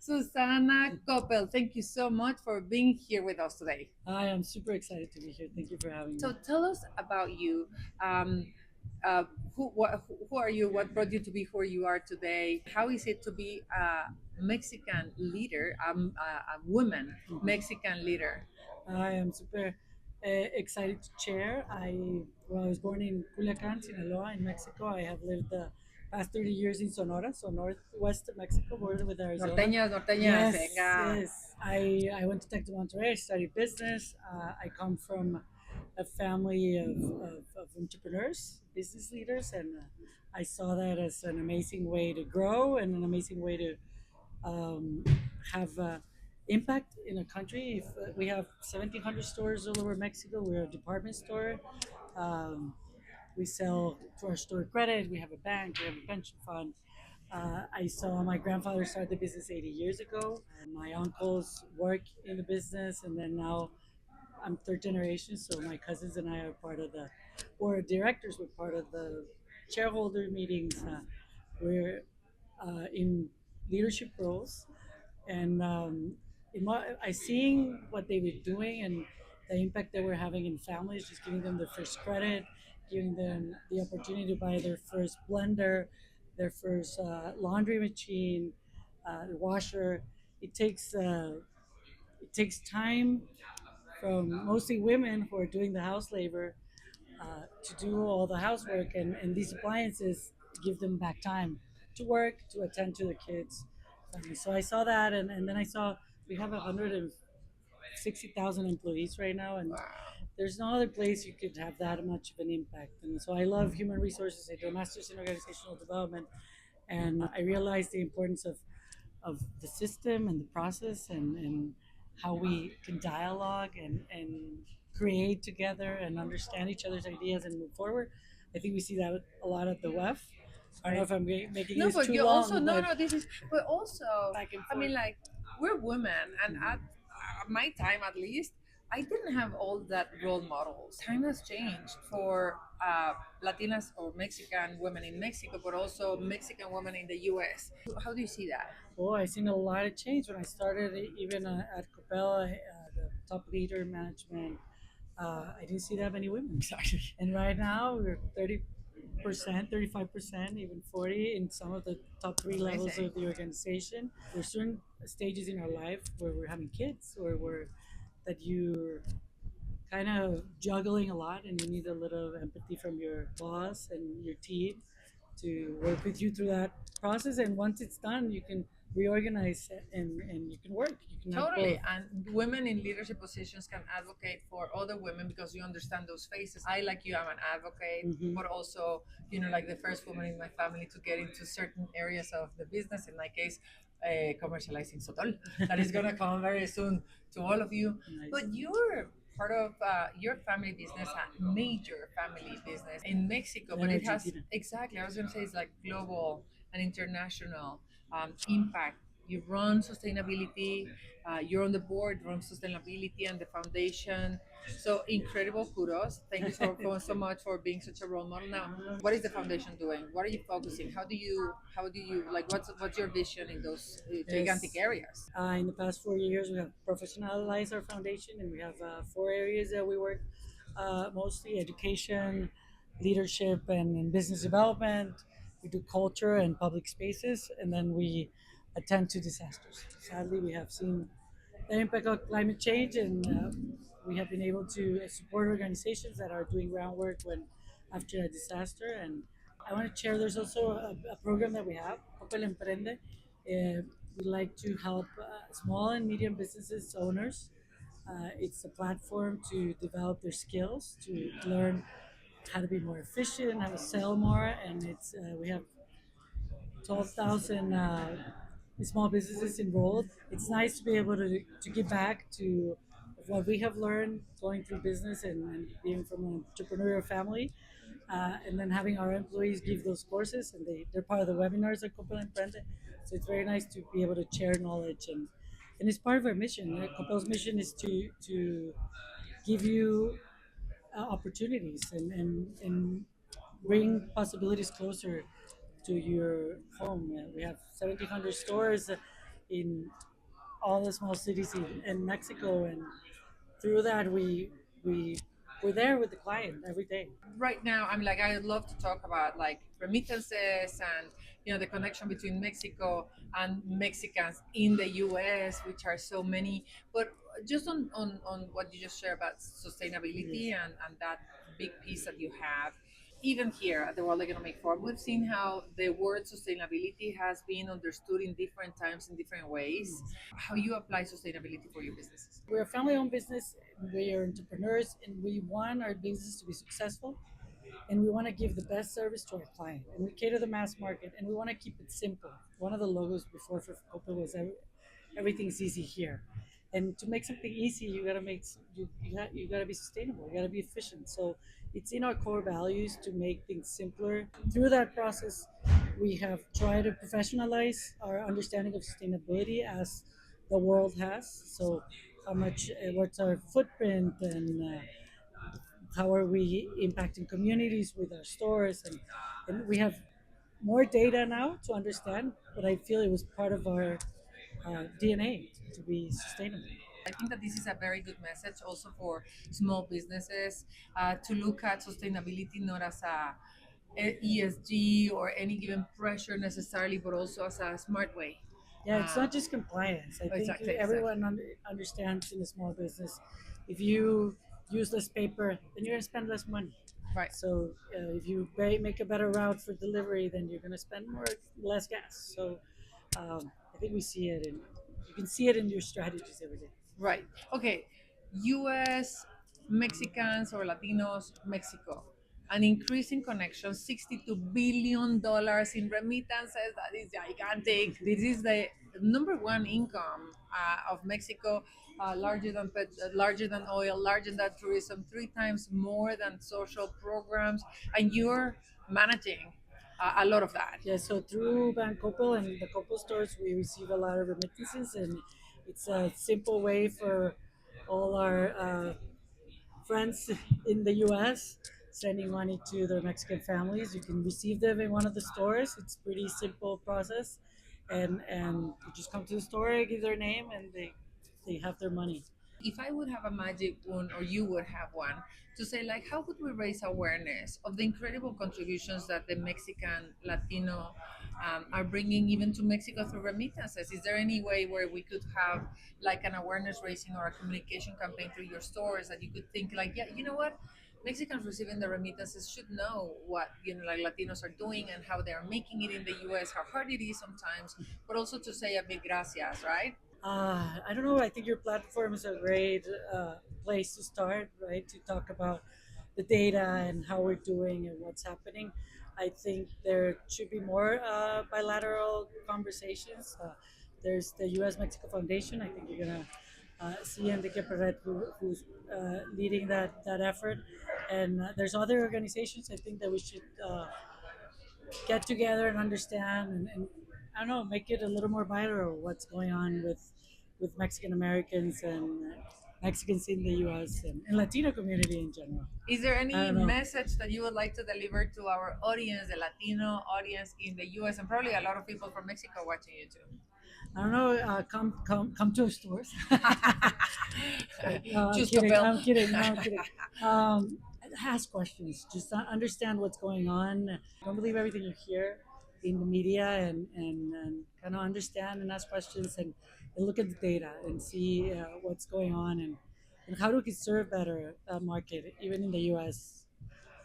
Susana Coppel, thank you so much for being here with us today. I am super excited to be here. Thank you for having So me. tell us about you. Um, uh, who are you? What brought you to be where you are today? How is it to be a Mexican leader, a woman Mexican leader? I am super excited to chair. I was born in Culiacan, Sinaloa, in Mexico. I have lived the past 30 years in Sonora, so northwest of Mexico, border with Arizona. Norteñas, norteñas, Yes, venga. yes. I went to Tec de Monterrey. I studied business. I come from a family of entrepreneurs, business leaders, and I saw that as an amazing way to grow and an amazing way to um, have impact in a country. If we have 1,700 stores all over Mexico, we're a department store. Um, we sell to our store credit. We have a bank. We have a pension fund. I saw my grandfather start the business 80 years ago. My uncles work in the business, and then now I'm third generation. So my cousins and I are part of the board of directors. We're part of the shareholder meetings. We're in leadership roles, and I seeing what they were doing and the impact they were having in families, just giving them their first credit, giving them the opportunity to buy their first blender, their first laundry machine, the washer. It takes uh, it takes time from mostly women who are doing the house labor to do all the housework, and these appliances give them back time to work, to attend to the kids. So I saw that, and then I saw we have 160,000 employees right now, and there's no other place you could have that much of an impact. And so I love human resources. I do a master's in organizational development, and I realized the importance of the system and the process, and how we can dialogue and create together and understand each other's ideas and move forward. I think we see that a lot at the WEF. I don't know if I'm making No, this but too you also long, no, but no. This is, but also, back and I forth. mean, like we're women, and at my time, at least, I didn't have all that role models. Time has changed for Latinas or Mexican women in Mexico, but also Mexican women in the U.S. How do you see that? Oh, I seen a lot of change when I started, even at Coppel, the top leader management. I didn't see that many women. Exactly. And right now we're 30%, 35%, even 40 in some of the top three levels Amazing. of the organization. There's certain stages in our life where we're having kids, or where that you're kind of juggling a lot, and you need a little empathy from your boss and your team to work with you through that process. And once it's done, you can reorganize and you can work. You can have both. Totally. And women in leadership positions can advocate for other women because you understand those faces. I, like you, I'm an advocate, but also, like the first woman in my family to get into certain areas of the business, in my case, commercializing Sotol. That is going to come very soon to all of you. Nice. But you're part of your family business, a major family business in Mexico, but In it has, Argentina. exactly, I was going to say, it's like global and international impact. You run sustainability, you're on the board, run sustainability and the foundation. So incredible kudos. Thank you so much for being such a role model. Now, what is the foundation doing? What are you focusing? How do you like? What's your vision in those gigantic Yes. areas? In the past 4 years, we have professionalized our foundation, and we have four areas that we work, mostly education, leadership, and business development. We do culture and public spaces, and then we attend to disasters. Sadly, we have seen the impact of climate change, and we have been able to support organizations that are doing groundwork when after a disaster. And I want to share, there's also a program that we have, Coppel Emprende. We like to help small and medium businesses owners. It's a platform to develop their skills, to learn how to be more efficient, how to sell more, and it's we have 12,000 small businesses enrolled. It's nice to be able to give back to what we have learned going through business, and being from an entrepreneurial family. And then having our employees give those courses, and they're part of the webinars at Coppel Emprende. So it's very nice to be able to share knowledge, and it's part of our mission. Right? Coppel's mission is to give you opportunities, and bring possibilities closer to your home. We have 1,700 stores. in all the small cities in Mexico, and through that we we're there with the client every day. Right now, I'm like, I love to talk about like remittances and the connection between Mexico and Mexicans in the US, which are so many. But just on what you just shared about sustainability Yes. and that big piece that you have, even here at the World Economic Forum, we've seen how the word sustainability has been understood in different times in different ways. Yes. How you apply sustainability for your businesses? We're a family-owned business. We are entrepreneurs, and we want our business to be successful. And we want to give the best service to our client. And we cater the mass market, and we want to keep it simple. One of the logos before for Coppel was everything's easy here. And to make something easy, you gotta make you gotta be sustainable. You gotta be efficient. So it's in our core values to make things simpler. Through that process, we have tried to professionalize our understanding of sustainability as the world has. So how much, what's our footprint, and how are we impacting communities with our stores, and we have more data now to understand, but I feel it was part of our DNA to be sustainable. I think that this is a very good message also for small businesses to look at sustainability not as a ESG or any given pressure necessarily, but also as a smart way. Yeah, it's not just compliance. I think Exactly, exactly. everyone understands in a small business, if you use less paper, then you're going to spend less money. Right. So if you make a better route for delivery, then you're going to spend less gas. So I think we see it, and you can see it in your strategies every day. Right. Okay. US, Mexicans or Latinos, Mexico. An increasing connection, $62 billion in remittances. That is gigantic. This is the number one income of Mexico, larger than oil, larger than tourism, three times more than social programs, and you're managing a lot of that. Yeah, so through Van Coppel and the Coppel stores, we receive a lot of remittances, and it's a simple way for all our friends in the US sending money to their Mexican families. You can receive them in one of the stores. It's pretty simple process, and you just come to the store, give their name, and they have their money. If I would have a magic wand or you would have one to say like how would we raise awareness of the incredible contributions that the Mexican Latino are bringing even to Mexico through remittances, is there any way where we could have like an awareness raising or a communication campaign through your stores that you could think like, yeah, you know what, Mexicans receiving the remittances should know what like Latinos are doing and how they are making it in the US, how hard it is sometimes, but also to say a big gracias, right? I don't know. I think your platform is a great place to start, right? To talk about the data and how we're doing and what's happening. I think there should be more bilateral conversations. There's the U.S. Mexico Foundation. I think you're gonna see Enrique Perret, who's leading that effort, and there's other organizations. I think that we should get together and understand, and I don't know, make it a little more viral what's going on with Mexican Americans and Mexicans in the U.S. and Latino community in general. Is there I any don't know. message that you would like to deliver to our audience, the Latino audience in the US, and probably a lot of people from Mexico watching you too? I don't know. Come to our stores. No, I'm Choose kidding. Coppel. I'm kidding. No, I'm kidding. Ask questions. Just understand what's going on. Don't believe everything you hear in the media, and kind of understand and ask questions, and look at the data and see what's going on, and how do we serve better that market, even in the U.S.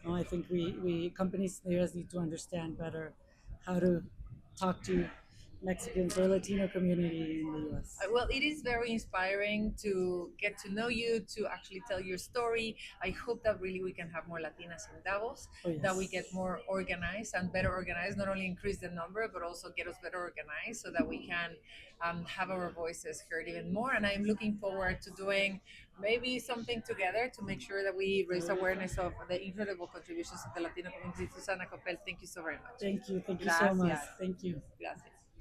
No, I think we companies in the U.S. need to understand better how to talk to Mexicans or Latino community in the U.S. Well, it is very inspiring to get to know you, to actually tell your story. I hope that really we can have more Latinas in Davos, Oh yes. that we get more organized and better organized, not only increase the number, but also get us better organized so that we can have our voices heard even more. And I'm looking forward to doing maybe something together to make sure that we raise awareness of the incredible contributions of the Latino community. Susana Coppel, thank you so very much. Thank you. Thank you so much. Gracias. Thank you. Gracias.